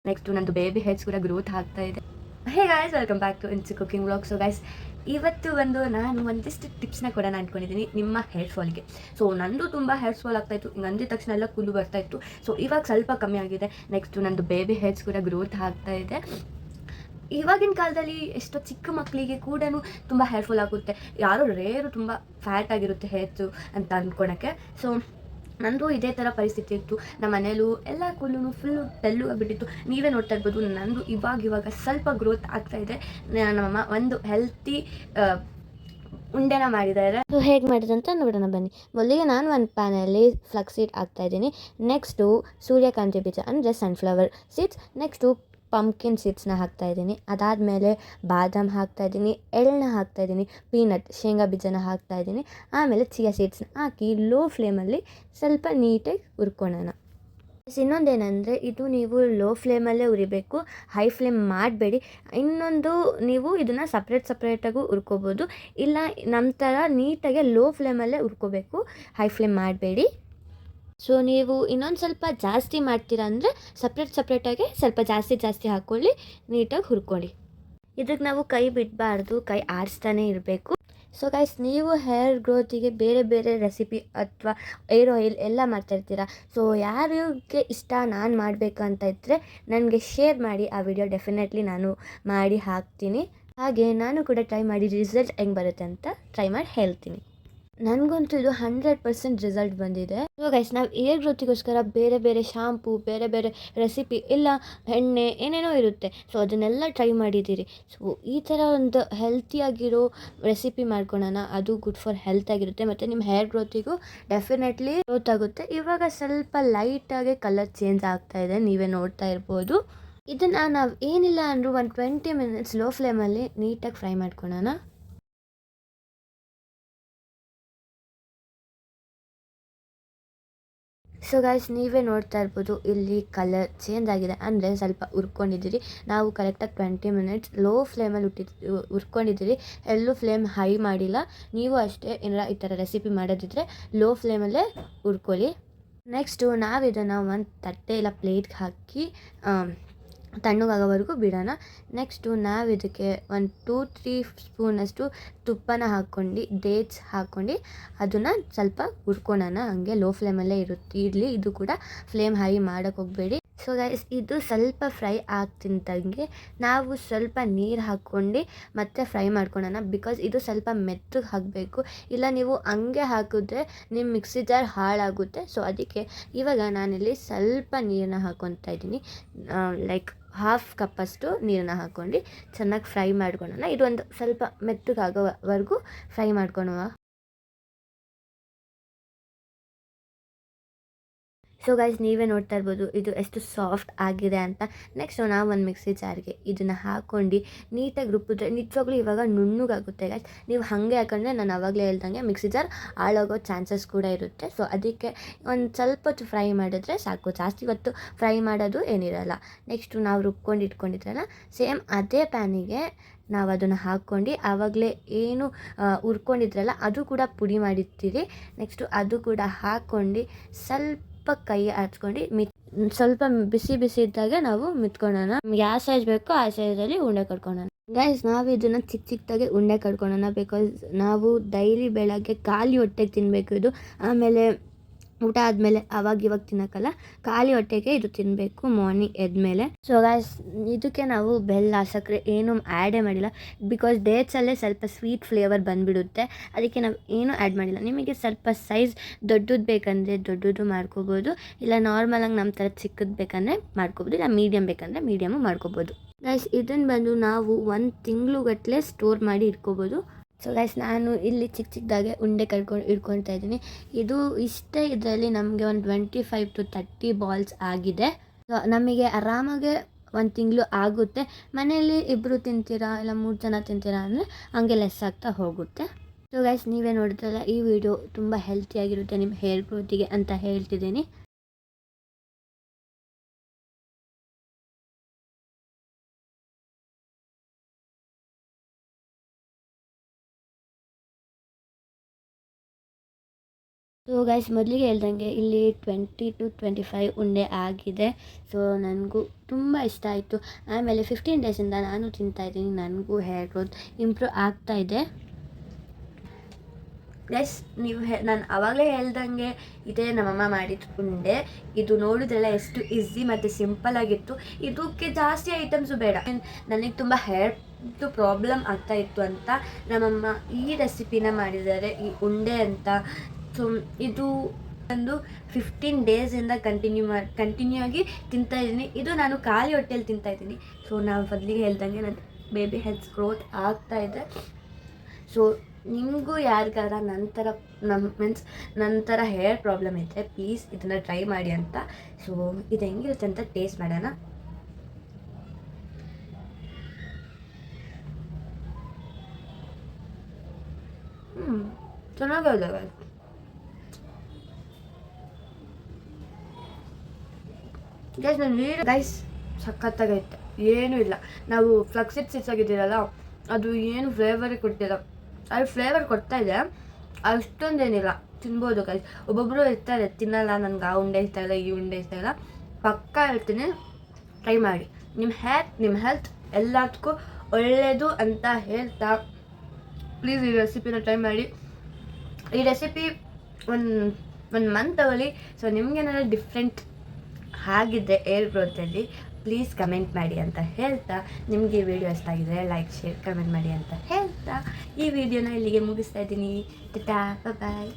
Next ನಂದು baby hairs ಕೂಡ growth ಆಗ್ತಾ ಇದೆ. Hey guys, welcome back to Insu cooking vlog. So guys, ಇವತ್ತು ನಾನು ಒಂದಿಷ್ಟು ಟಿಪ್ಸ್ನ ಕೊಡೋಣ ಅಂದ್ಕೊಂಡಿದ್ದೀನಿ ನಿಮ್ಮ ಹೇರ್ ಫಾಲ್ಗೆ. ಸೊ ನಂದು ತುಂಬ ಹೇರ್ ಫಾಲ್ ಆಗ್ತಾಯಿತ್ತು, ಹಿಂಗೆ ಅಂದಿದ ತಕ್ಷಣ ಎಲ್ಲ ಕೂಲು ಬರ್ತಾಯಿತ್ತು. ಸೊ ಇವಾಗ ಸ್ವಲ್ಪ ಕಮ್ಮಿ ಆಗಿದೆ. ನೆಕ್ಸ್ಟು ನಂದು ಬೇಬಿ ಹೇರ್ಸ್ ಕೂಡ ಗ್ರೋತ್ ಆಗ್ತಾ ಇದೆ. ಇವಾಗಿನ ಕಾಲದಲ್ಲಿ ಎಷ್ಟೋ ಚಿಕ್ಕ ಮಕ್ಕಳಿಗೆ ಕೂಡ ತುಂಬ ಹೇರ್ ಫಾಲ್ ಆಗುತ್ತೆ. ಯಾರೋ ರೇರು ತುಂಬ ಫ್ಯಾಟ್ ಆಗಿರುತ್ತೆ ಹೇರ್ಸು ಅಂತ ಅಂದ್ಕೊಳಕ್ಕೆ. ಸೊ ನಂದು ಇದೇ ಥರ ಪರಿಸ್ಥಿತಿ ಇತ್ತು. ನಮ್ಮ ಮನೇಲೂ ಎಲ್ಲ ಕೂದಲು ಫುಲ್ಲು ತೆಲ್ಲು ಆಗಿಬಿಟ್ಟಿತ್ತು. ನೀವೇ ನೋಡ್ತಾ ಇರ್ಬೋದು, ನಂದು ಇವಾಗ ಸ್ವಲ್ಪ ಗ್ರೋತ್ ಆಗ್ತಾ ಇದೆ. ನಮ್ಮಮ್ಮ ಒಂದು ಹೆಲ್ತಿ ಉಂಡೆನ ಮಾಡಿದ್ದಾರೆ. ಸೊ ಹೇಗೆ ಮಾಡಿದೆ ಅಂತ ನೋಡೋಣ ಬನ್ನಿ. ಮೊದಲಿಗೆ ನಾನು ಒಂದು ಪ್ಯಾನಲ್ಲಿ ಫ್ಲಕ್ಸ್ ಸೀಡ್ ಹಾಕ್ತಾಯಿದ್ದೀನಿ. ನೆಕ್ಸ್ಟು ಸೂರ್ಯಕಾಂತಿ ಬೀಜ ಅಂದರೆ ಸನ್ಫ್ಲವರ್ ಸೀಡ್ಸ್. ನೆಕ್ಸ್ಟು ಪಂಪ್ಕಿನ್ ಸೀಡ್ಸ್ನ ಹಾಕ್ತಾಯಿದ್ದೀನಿ. ಅದಾದಮೇಲೆ ಬಾದಾಮ್ ಹಾಕ್ತಾಯಿದ್ದೀನಿ, ಎಳ್ಳನ್ನ ಹಾಕ್ತಾಯಿದ್ದೀನಿ, ಪೀನಟ್ ಶೇಂಗಾ ಬೀಜನ ಹಾಕ್ತಾಯಿದ್ದೀನಿ. ಆಮೇಲೆ ಚಿಯಾ ಸೀಡ್ಸ್ನ ಹಾಕಿ ಲೋ ಫ್ಲೇಮಲ್ಲಿ ಸ್ವಲ್ಪ ನೀಟಾಗಿ ಹುರ್ಕೊಳ್ಳೋಣ. ಇನ್ನೊಂದೇನೆಂದರೆ, ಇದು ನೀವು ಲೋ ಫ್ಲೇಮಲ್ಲೇ ಉರಿಬೇಕು, ಹೈ ಫ್ಲೇಮ್ ಮಾಡಬೇಡಿ. ಇನ್ನೊಂದು, ನೀವು ಇದನ್ನು ಸಪ್ರೇಟಾಗೂ ಹುರ್ಕೋಬೋದು, ಇಲ್ಲ ನಮ್ಮ ಥರ ನೀಟಾಗೆ ಲೋ ಫ್ಲೇಮಲ್ಲೇ ಹುರ್ಕೋಬೇಕು, ಹೈ ಫ್ಲೇಮ್ ಮಾಡಬೇಡಿ. ಸೊ ನೀವು ಇನ್ನೊಂದು ಸ್ವಲ್ಪ ಜಾಸ್ತಿ ಮಾಡ್ತೀರಾ ಅಂದರೆ ಸಪ್ರೇಟಾಗಿ ಸ್ವಲ್ಪ ಜಾಸ್ತಿ ಹಾಕ್ಕೊಳ್ಳಿ, ನೀಟಾಗಿ ಹುರ್ಕೊಳ್ಳಿ. ಇದಕ್ಕೆ ನಾವು ಕೈ ಬಿಡಬಾರ್ದು, ಕೈ ಆಡಿಸ್ತಾನೆ ಇರಬೇಕು. ಸೊ ಗೈಸ್, ನೀವು ಹೇರ್ ಗ್ರೋತಿಗೆ ಬೇರೆ ಬೇರೆ ರೆಸಿಪಿ ಅಥವಾ ಏರ್ ಆಯಿಲ್ ಎಲ್ಲ ಮಾಡ್ತಾಯಿರ್ತೀರ. ಸೊ ಯಾರಿಗೆ ಇಷ್ಟ ನಾನು ಮಾಡಬೇಕಂತ ಇದ್ದರೆ ನನಗೆ ಶೇರ್ ಮಾಡಿ, ಆ ವಿಡಿಯೋ ಡೆಫಿನೆಟ್ಲಿ ನಾನು ಮಾಡಿ ಹಾಕ್ತೀನಿ. ಹಾಗೆ ನಾನು ಕೂಡ ಟ್ರೈ ಮಾಡಿ ರಿಸಲ್ಟ್ ಹೆಂಗೆ ಬರುತ್ತೆ ಅಂತ ಟ್ರೈ ಮಾಡಿ ಹೇಳ್ತೀನಿ. ನನಗಂತೂ ಇದು 100% ರಿಸಲ್ಟ್ ಬಂದಿದೆ. ಸೊ ಗೈಸ್, ನಾವು ಏರ್ ಗ್ರೋತಿಗೋಸ್ಕರ ಬೇರೆ ಬೇರೆ ಶಾಂಪು, ಬೇರೆ ಬೇರೆ ರೆಸಿಪಿ ಇಲ್ಲ ಎಣ್ಣೆ ಏನೇನೋ ಇರುತ್ತೆ. ಸೊ ಅದನ್ನೆಲ್ಲ ಟ್ರೈ ಮಾಡಿದ್ದೀರಿ. ಸೊ ಈ ಥರ ಒಂದು ಹೆಲ್ತಿಯಾಗಿರೋ ರೆಸಿಪಿ ಮಾಡ್ಕೊಳ್ಳೋಣ, ಅದು ಗುಡ್ ಫಾರ್ ಹೆಲ್ತ್ ಆಗಿರುತ್ತೆ, ಮತ್ತು ನಿಮ್ಮ ಹೇರ್ ಗ್ರೋತಿಗೂ ಡೆಫಿನೆಟ್ಲಿ ಗ್ರೋತ್ ಆಗುತ್ತೆ. ಇವಾಗ ಸ್ವಲ್ಪ ಲೈಟಾಗಿ ಕಲರ್ ಚೇಂಜ್ ಆಗ್ತಾ ಇದೆ, ನೀವೇ ನೋಡ್ತಾ ಇರ್ಬೋದು. ಇದನ್ನು ನಾವು ಏನಿಲ್ಲ ಅಂದರೂ ಒಂದು 20 ಮಿನಿಟ್ಸ್ ಲೋ ಫ್ಲೇಮಲ್ಲಿ ನೀಟಾಗಿ ಫ್ರೈ ಮಾಡ್ಕೊಳ್ಳೋಣ. ಸೊ ಗೈಸ್, ನೀವೇ ನೋಡ್ತಾ ಇರ್ಬೋದು, ಇಲ್ಲಿ ಕಲರ್ ಚೇಂಜ್ ಆಗಿದೆ, ಅಂದರೆ ಸ್ವಲ್ಪ ಹುರ್ಕೊಂಡಿದ್ದೀರಿ. ನಾವು ಕರೆಕ್ಟಾಗಿ 20 ಮಿನಿಟ್ಸ್ ಲೋ ಫ್ಲೇಮಲ್ಲಿ ಹುರ್ಕೊಂಡಿದ್ದೀರಿ, ಎಲ್ಲೂ ಫ್ಲೇಮ್ ಹೈ ಮಾಡಿಲ್ಲ. ನೀವು ಅಷ್ಟೇ ಏನಾರ ಈ ಥರ ರೆಸಿಪಿ ಮಾಡೋದಿದ್ರೆ ಲೋ ಫ್ಲೇಮಲ್ಲೇ ಹುರ್ಕೊಳ್ಳಿ. ನೆಕ್ಸ್ಟು ನಾವು ಇದನ್ನು ಒಂದು ತಟ್ಟೆ ಇಲ್ಲ ಪ್ಲೇಟ್ಗೆ ಹಾಕಿ ತಣ್ಣಗಾಗೋವರೆಗೂ ಬಿಡೋಣ. ನೆಕ್ಸ್ಟು ನಾವು ಇದಕ್ಕೆ ಒಂದು 2-3 ಸ್ಪೂನಷ್ಟು ತುಪ್ಪನ ಹಾಕ್ಕೊಂಡು, ಡೇಟ್ಸ್ ಹಾಕ್ಕೊಂಡು ಅದನ್ನು ಸ್ವಲ್ಪ ಹುರ್ಕೊಳ್ಳೋಣ. ಹಂಗೆ ಲೋ ಫ್ಲೇಮಲ್ಲೇ ಇರಲಿ, ಇದು ಕೂಡ ಫ್ಲೇಮ್ ಹೈ ಮಾಡೋಕ್ಕೆ ಹೋಗಬೇಡಿ. ಸೊ ಗೈಸ್, ಇದು ಸ್ವಲ್ಪ ಫ್ರೈ ಆಗ್ತಿದ್ದಂಗೆ ನಾವು ಸ್ವಲ್ಪ ನೀರು ಹಾಕ್ಕೊಂಡು ಮತ್ತೆ ಫ್ರೈ ಮಾಡ್ಕೊಳ್ಳೋಣ. ಬಿಕಾಸ್ ಇದು ಸ್ವಲ್ಪ ಮೆತ್ತಗೆ ಹಾಕಬೇಕು, ಇಲ್ಲ ನೀವು ಹಂಗೆ ಹಾಕಿದ್ರೆ ನಿಮ್ಮ ಮಿಕ್ಸಿ ಜಾರ್ ಹಾಳಾಗುತ್ತೆ. ಸೊ ಅದಕ್ಕೆ ಇವಾಗ ನಾನಿಲ್ಲಿ ಸ್ವಲ್ಪ ನೀರನ್ನ ಹಾಕ್ಕೊತಾ ಇದ್ದೀನಿ, ಲೈಕ್ 1/2 ಕಪ್ಪಷ್ಟು ನೀರನ್ನ ಹಾಕ್ಕೊಂಡು ಚೆನ್ನಾಗಿ ಫ್ರೈ ಮಾಡ್ಕೊಳ್ಳೋಣ. ಇದೊಂದು ಸ್ವಲ್ಪ ಮೆತ್ತಗಾಗೋವರೆಗೂ ಫ್ರೈ ಮಾಡ್ಕೊಳ್ಳುವ. ಸೊ ಗೈಸ್, ನೀವೇ ನೋಡ್ತಾ ಇರ್ಬೋದು ಇದು ಎಷ್ಟು ಸಾಫ್ಟ್ ಆಗಿದೆ ಅಂತ. ನೆಕ್ಸ್ಟ್ ನಾವು ಒಂದು ಮಿಕ್ಸಿ ಜಾರ್ಗೆ ಇದನ್ನು ಹಾಕ್ಕೊಂಡು ನೀಟಾಗಿ ರುಬ್ಬಿದ್ರೆ ನಿಜವಾಗ್ಲೂ ಇವಾಗ ನುಣ್ಣಗಾಗುತ್ತೆ ಗೈಸ್. ನೀವು ಹಾಗೆ ಹಾಕೊಂಡ್ರೆ ನಾನು ಆವಾಗಲೇ ಹೇಳ್ದಂಗೆ ಮಿಕ್ಸಿ ಜಾರ್ ಹಾಳಾಗೋ ಚಾನ್ಸಸ್ ಕೂಡ ಇರುತ್ತೆ. ಸೊ ಅದಕ್ಕೆ ಒಂದು ಸ್ವಲ್ಪ ಹೊತ್ತು ಫ್ರೈ ಮಾಡಿದ್ರೆ ಸಾಕು, ಜಾಸ್ತಿ ಹೊತ್ತು ಫ್ರೈ ಮಾಡೋದು ಏನಿರಲ್ಲ. ನೆಕ್ಸ್ಟು ನಾವು ರುಬ್ಕೊಂಡು ಇಟ್ಕೊಂಡಿದ್ರಲ್ಲ, ಸೇಮ್ ಅದೇ ಪ್ಯಾನಿಗೆ ನಾವು ಅದನ್ನು ಹಾಕ್ಕೊಂಡು ಆವಾಗಲೇ ಏನು ಹುರ್ಕೊಂಡಿದ್ರಲ್ಲ ಅದು ಕೂಡ ಪುಡಿ ಮಾಡಿರ್ತೀರಿ. ನೆಕ್ಸ್ಟು ಅದು ಕೂಡ ಹಾಕ್ಕೊಂಡು ಸ್ವಲ್ಪ ಕೈ ಹಚ್ಕೊಂಡು ಸ್ವಲ್ಪ ಬಿಸಿ ಇದ್ದಾಗ ನಾವು ಮಿತ್ಕೊಳ್ಳೋಣ. ಯಾವ ಸೈಜ್ ಬೇಕೋ ಆ ಸೈಜಲ್ಲಿ ಉಂಡೆ ಕಟ್ಕೊಳ್ಳೋಣ. ಗೈಸ್, ನಾವು ಇದನ್ನು ಚಿಕ್ಕದಾಗೆ ಉಂಡೆ ಕಟ್ಕೊಳ್ಳೋಣ. ಬಿಕಾಸ್ ನಾವು ಡೈಲಿ ಬೆಳಗ್ಗೆ ಖಾಲಿ ಹೊಟ್ಟೆಗೆ ತಿನ್ನಬೇಕು ಇದು. ಆಮೇಲೆ ಊಟ ಆದಮೇಲೆ ಇವಾಗ ತಿನ್ನೋಕ್ಕಲ್ಲ, ಖಾಲಿ ಹೊಟ್ಟೆಗೆ ಇದು ತಿನ್ನಬೇಕು ಮಾರ್ನಿಂಗ್ ಎದ್ಮೇಲೆ. ಸೊ ಗೈಸ್, ಇದಕ್ಕೆ ನಾವು ಬೆಲ್ಲ ಸಕ್ಕರೆ ಏನು ಆ್ಯಡೇ ಮಾಡಿಲ್ಲ, ಬಿಕಾಸ್ ಡೇಟ್ಸಲ್ಲೇ ಸ್ವಲ್ಪ ಸ್ವೀಟ್ ಫ್ಲೇವರ್ ಬಂದುಬಿಡುತ್ತೆ. ಅದಕ್ಕೆ ನಾವು ಏನೂ ಆ್ಯಡ್ ಮಾಡಿಲ್ಲ. ನಿಮಗೆ ಸ್ವಲ್ಪ ಸೈಜ್ ದೊಡ್ಡದು ಬೇಕಂದರೆ ದೊಡ್ಡದು ಮಾಡ್ಕೋಬೋದು, ಇಲ್ಲ ನಾರ್ಮಲಾಗಿ ನಮ್ಮ ಥರ ಚಿಕ್ಕದು ಬೇಕಂದರೆ ಮಾಡ್ಕೋಬೋದು, ಇಲ್ಲ ಮೀಡಿಯಮ್ ಬೇಕಂದರೆ ಮೀಡಿಯಮು ಮಾಡ್ಕೋಬೋದು. ಗೈಸ್, ಇದನ್ನು ಬಂದು ನಾವು 1 ತಿಂಗಳುಗಟ್ಟಲೆ ಸ್ಟೋರ್ ಮಾಡಿ ಇಟ್ಕೋಬೋದು. ಸೊ ಗೈಸ್, ನಾನು ಇಲ್ಲಿ ಚಿಕ್ಕದಾಗೆ ಉಂಡೆ ಇಟ್ಕೊಳ್ತಾ ಇದ್ದೀನಿ. ಇದು ಇಷ್ಟೇ, ಇದರಲ್ಲಿ ನಮಗೆ ಒಂದು 25 to 30 ಬಾಲ್ಸ್ ಆಗಿದೆ. ಸೊ ನಮಗೆ ಆರಾಮಾಗೆ 1 ತಿಂಗಳು ಆಗುತ್ತೆ. ಮನೆಯಲ್ಲಿ 2 ತಿಂತೀರಾ ಇಲ್ಲ 3 ಜನ ತಿಂತೀರಾ ಅಂದರೆ ಹಂಗೆ ಲೆಸ್ ಆಗ್ತಾ ಹೋಗುತ್ತೆ. ಸೊ ಗೈಸ್, ನೀವೇ ನೋಡಿದ್ರಲ್ಲ, ಈ ವಿಡಿಯೋ ತುಂಬ ಹೆಲ್ತಿಯಾಗಿರುತ್ತೆ ನಿಮ್ಮ ಹೇರ್ ಗ್ರೋತಿಗೆ ಅಂತ ಹೇಳ್ತಿದ್ದೀನಿ. ಸೊ ಗೈಸ್ ಮೊದಲಿಗೆ ಹೇಳ್ದಂಗೆ ಇಲ್ಲಿ 20 to 25 ಉಂಡೆ ಆಗಿದೆ. ಸೊ ನನಗೂ ತುಂಬ ಇಷ್ಟ ಆಯಿತು. ಆಮೇಲೆ 15 ಡೇಸಿಂದ ನಾನು ತಿಂತಾಯಿದ್ದೀನಿ. ನನಗೂ ಹೇರ್ ಗ್ರೋತ್ ಇಂಪ್ರೂವ್ ಆಗ್ತಾಯಿದೆ. ಗೈಸ್ ನೀವು ನಾನು ಆವಾಗಲೇ ಹೇಳ್ದಂಗೆ ಇದೇ ನಮ್ಮಮ್ಮ ಮಾಡಿದ ಉಂಡೆ. ಇದು ನೋಡಿದ್ರೆಲ್ಲ ಎಷ್ಟು ಈಸಿ ಮತ್ತು ಸಿಂಪಲ್ ಆಗಿತ್ತು. ಇದಕ್ಕೆ ಜಾಸ್ತಿ ಐಟಮ್ಸು ಬೇಡ. ನನಗೆ ತುಂಬ ಹೇರ್ದು ಪ್ರಾಬ್ಲಮ್ ಆಗ್ತಾಯಿತ್ತು ಅಂತ ನಮ್ಮಮ್ಮ ಈ ರೆಸಿಪಿನ ಮಾಡಿದ್ದಾರೆ, ಈ ಉಂಡೆ ಅಂತ. ಸೊ ಇದು ಒಂದು 15 ಡೇಸಿಂದ ಕಂಟಿನ್ಯೂ ಆಗಿ ತಿಂತಾಯಿದ್ದೀನಿ. ಇದು ನಾನು ಖಾಲಿ ಹೊಟ್ಟೆಯಲ್ಲಿ ತಿಂತಾಯಿದ್ದೀನಿ. ಸೊ ನಾವು ಮೊದಲಿಗೆ ಹೇಳ್ದಂಗೆ ನನ್ನ ಬೇಬಿ ಹೆಲ್ತ್ ಗ್ರೋತ್ ಆಗ್ತಾಯಿದೆ. ಸೊ ನಿಮಗೂ ಯಾರಿಗಾರ ನಂತರ ಹೇರ್ ಪ್ರಾಬ್ಲಮ್ ಇದ್ದರೆ ಪ್ಲೀಸ್ ಇದನ್ನು ಟ್ರೈ ಮಾಡಿ ಅಂತ. ಸೊ ಇದು ಹೆಂಗಿರುತ್ತೆ ಅಂತ ಟೇಸ್ಟ್ ಮಾಡೋಣ. ಚೆನ್ನಾಗಿದೆ ಗೈಸ್. ನಾನು ನೀರು ಗೈಸ್ ಸಖತ್ತಾಗೈತೆ, ಏನೂ ಇಲ್ಲ. ನಾವು ಫ್ಲಕ್ಸಿಡ್ ಸೀಡ್ಸ್ ಆಗಿದ್ದೀರಲ್ಲ, ಅದು ಏನು ಫ್ಲೇವರೇ ಕೊಡ್ತಿಲ್ಲ. ಅದು ಫ್ಲೇವರ್ ಕೊಡ್ತಾ ಇದೆ, ಅಷ್ಟೊಂದೇನಿಲ್ಲ, ತಿನ್ಬೋದು ಗೈಸ್. ಒಬ್ಬೊಬ್ಬರು ಇರ್ತಾರೆ ತಿನ್ನಲ್ಲ, ನನಗೆ ಆ ಉಂಡೆ ಇಷ್ಟ ಇಲ್ಲ, ಈ ಉಂಡೆ ಇಷ್ಟ ಇಲ್ಲ. ಪಕ್ಕಾ ಹೇಳ್ತೀನಿ, ಟ್ರೈ ಮಾಡಿ. ನಿಮ್ಮ ಹೆಲ್ತ್ ಎಲ್ಲದಕ್ಕೂ ಒಳ್ಳೆಯದು ಅಂತ ಹೇಳ್ತಾ ಪ್ಲೀಸ್ ಈ ರೆಸಿಪಿನ ಟ್ರೈ ಮಾಡಿ. ಈ ರೆಸಿಪಿ ಒಂದು ಮಂತ್ ತಗೊಳ್ಳಿ. ಸೊ ನಿಮಗೇನಾದ್ರು ಡಿಫ್ರೆಂಟ್ ಆಗಿದೆ ಹೇರ್ ಗ್ರೋತಲ್ಲಿ ಪ್ಲೀಸ್ ಕಮೆಂಟ್ ಮಾಡಿ ಅಂತ ಹೇಳ್ತಾ, ನಿಮಗೆ ಈ ವಿಡಿಯೋ ಇಷ್ಟ ಆಗಿದ್ರೆ ಲೈಕ್, ಶೇರ್, ಕಮೆಂಟ್ ಮಾಡಿ ಅಂತ ಹೇಳ್ತಾ ಈ ವಿಡಿಯೋನ ಇಲ್ಲಿಗೆ ಮುಗಿಸ್ತಾ ಇದ್ದೀನಿ. ಟಾಟಾ, ಬಾಯ್.